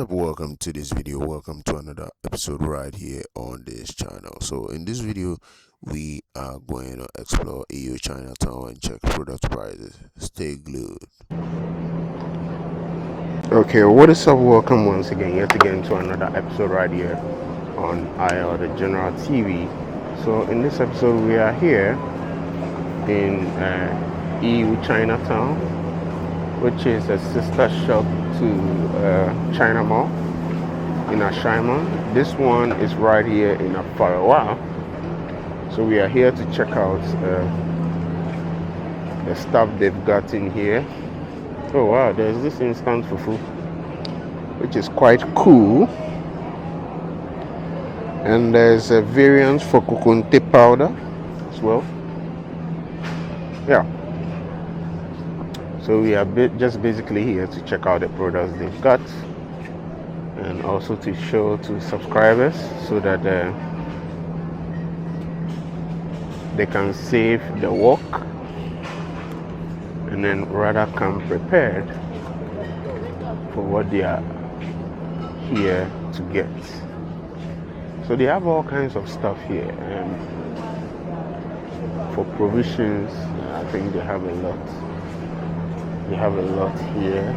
up, welcome to this video. Welcome to another episode right here on this channel. So in this video we are going to explore EU Chinatown and check product prices. Stay glued. Okay, what is up? Welcome once again yet again to another episode right here on IR the General TV. So in this episode we are here in EU Chinatown, which is a sister shop to China Mall in Ashaiman. This one is right here in Afariwa. So we are here to check out the stuff they've got in here. Oh wow, there's this instant fufu, which is quite cool. And there's a variant for kokunte powder as well. Yeah. So we are just basically here to check out the products they've got, and also to show to subscribers so that they can save the work and then rather come prepared for what they are here to get. So they have all kinds of stuff here, and for provisions I think they have a lot. We have a lot here.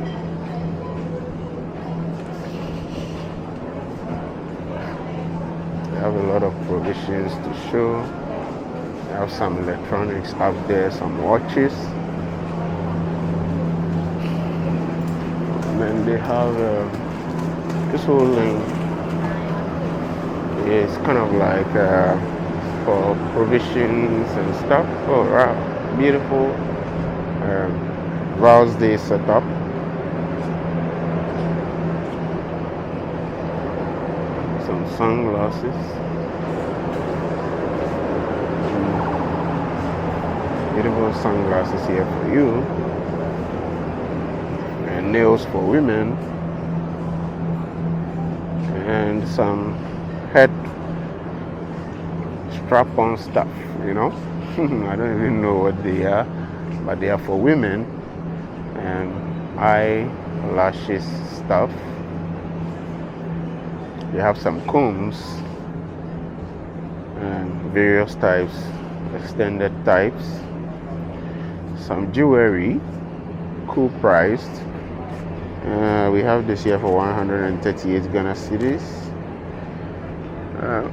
We have a lot of provisions to show. We have some electronics up there, some watches. And then they have this whole lane is kind of like for provisions and stuff. Oh wow, beautiful. Val's Day setup. Some sunglasses. Beautiful sunglasses here for you. And nails for women. And some head strap-on stuff, you know. I don't even know what they are, but they are for women. And eyelashes stuff. You have some combs and various types, extended types. Some jewelry, cool priced. We have this here for 138 Ghana cedis.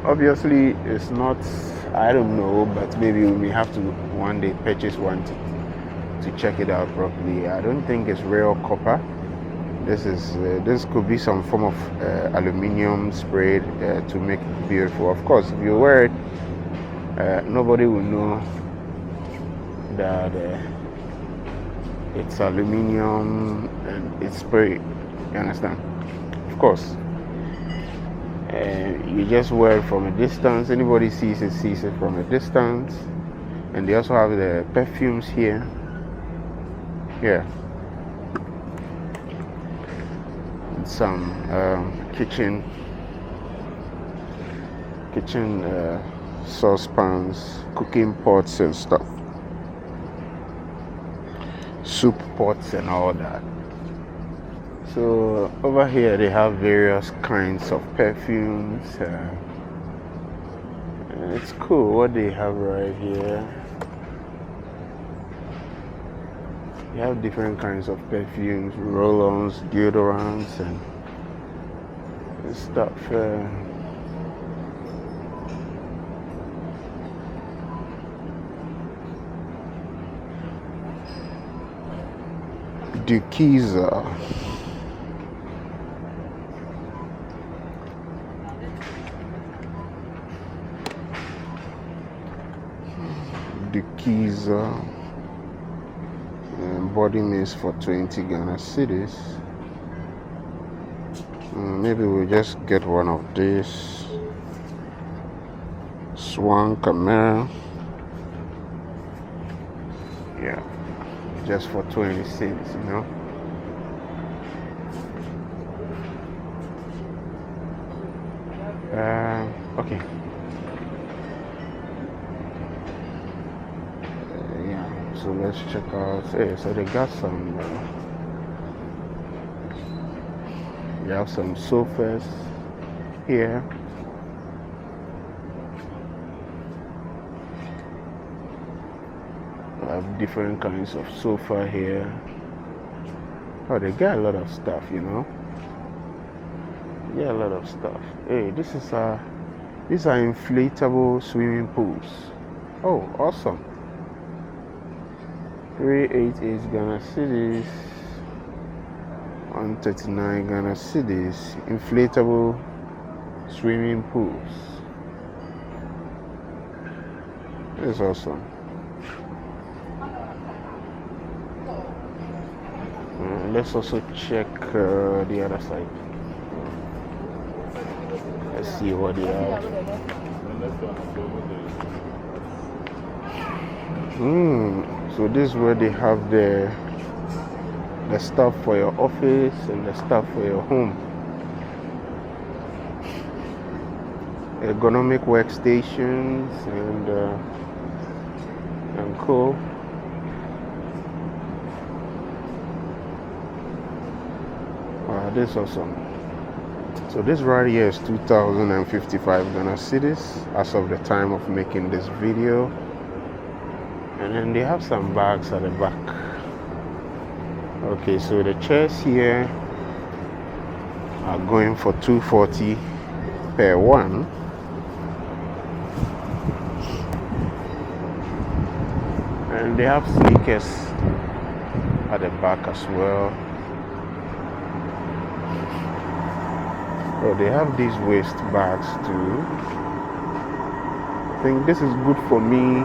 Obviously it's not, I don't know, but maybe we may have to one day purchase one to check it out properly. I don't think it's real copper. This could be some form of aluminium sprayed to make it beautiful. Of course, if you wear it, nobody will know that it's aluminium and it's sprayed. You understand? Of course. You just wear it from a distance. Anybody sees it from a distance. And they also have the perfumes here. Yeah, some kitchen saucepans, cooking pots and stuff, soup pots and all that. So over here they have various kinds of perfumes. It's cool what they have right here. You have different kinds of perfumes, roll-ons, deodorants, and stuff. Dukiza. Body mist for 20 Ghana cedis. Maybe we'll just get one of these. Swan camera. Yeah, just for 20 cedis, you know. Okay. So let's check out. Hey, so they got some They have some sofas here. They have different kinds of sofa here. Oh, they got a lot of stuff, you know. Yeah, a lot of stuff. Hey, these are inflatable swimming pools. Oh, awesome. 388 Ghana cedis, 139 Ghana cedis. Inflatable swimming pools. It's awesome. Let's also check the other side. Let's see what they have. So this is where they have the stuff for your office and the stuff for your home. Ergonomic workstations and cool. Wow, this is awesome. So this right here is 2,055 Ghana cedis as of the time of making this video. And then they have some bags at the back. Okay, so the chairs here are going for 240 per one. And they have sneakers at the back as well. Oh, they have these waist bags too. I think this is good for me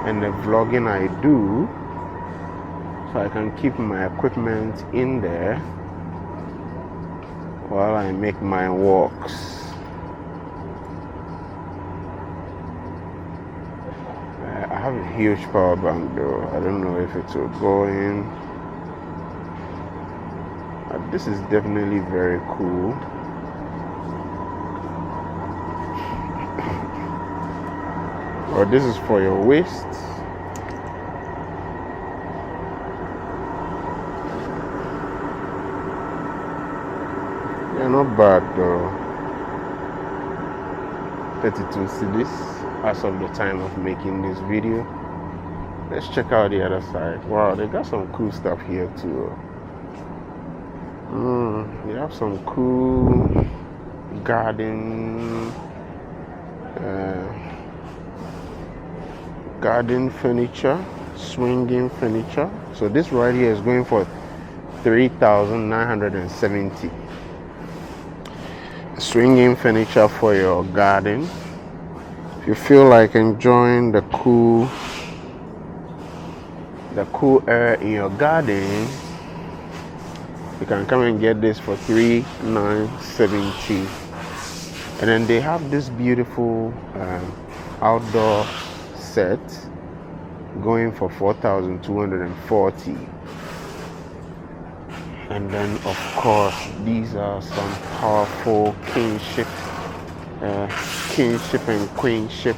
and the vlogging I do, so I can keep my equipment in there while I make my walks. I have a huge power bank though. I don't know if it will go in. This is definitely very cool. Or this is for your waist. Yeah, not bad though. 32 cedis as of the time of making this video. Let's check out the other side. Wow, they got some cool stuff here too. They have some cool garden furniture, swinging furniture. So this right here is going for 3,970. Swinging furniture for your garden. If you feel like enjoying the cool air in your garden, you can come and get this for 3,970. And then they have this beautiful outdoor set going for 4,240. And then of course these are some powerful kingship and queenship.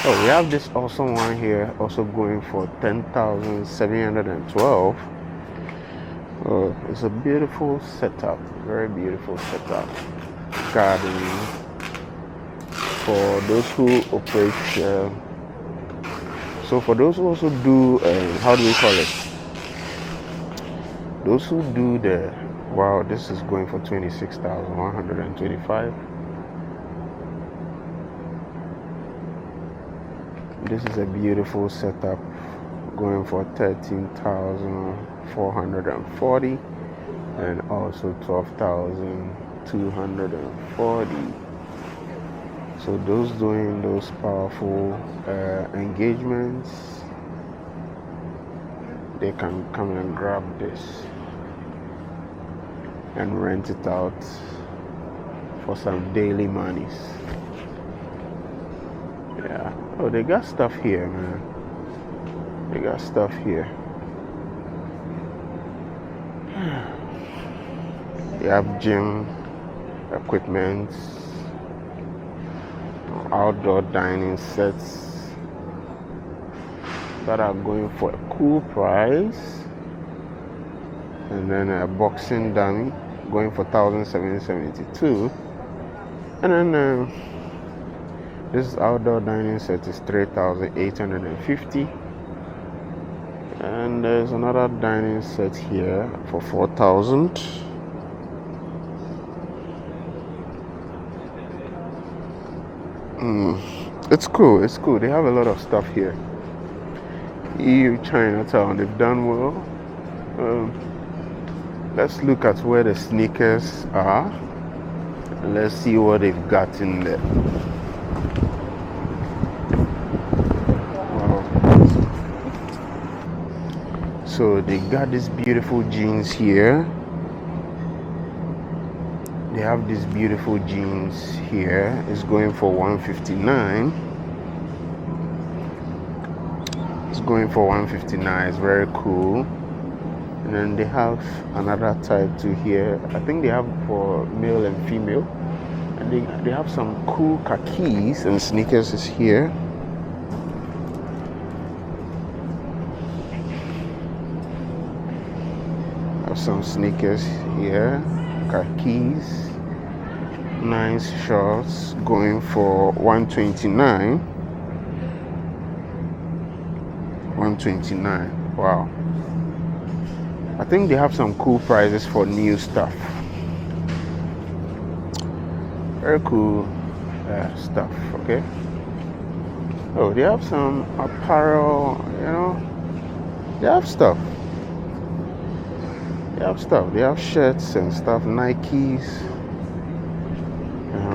Oh, we have this awesome one here also going for 10,712. Oh, it's a beautiful setup, very beautiful setup. Gardening for those who operate. So for those who also do, how do we call it? Those who do the, wow, this is going for 26,125. This is a beautiful setup going for 13,440 and also 12,240. So those doing those powerful engagements, they can come and grab this and rent it out for some daily monies. Yeah. Oh, they got stuff here, man. They got stuff here. They have gym equipment, outdoor dining sets that are going for a cool price. And then a boxing dummy going for 1,772. And then this outdoor dining set is 3,850. And there's another dining set here for 4,000. It's cool. They have a lot of stuff here. EU Chinatown, they've done well. Let's look at where the sneakers are. And let's see what they've got in there. Wow. So they got these beautiful jeans here. They have these beautiful jeans here. It's going for 159. It's going for 159. It's very cool. And then they have another type too here. I think they have for male and female. And they have some cool khakis and sneakers is here. Have some sneakers here. Khakis, nice shorts, going for 129. 129. Wow. I think they have some cool prices for new stuff. Very cool stuff. Okay. Oh, they have some apparel. They have stuff. They have shirts and stuff, Nikes.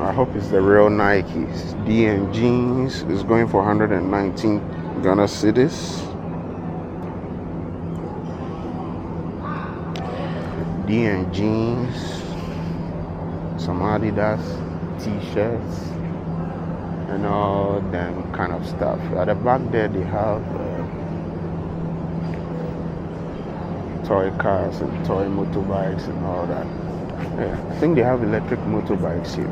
I hope it's the real Nikes. D&G jeans is going for 119 Ghana cedis. D&G jeans, some Adidas t-shirts, and all them kind of stuff. At the back there, they have toy cars and toy motorbikes and all that. Yeah, I think they have electric motorbikes here.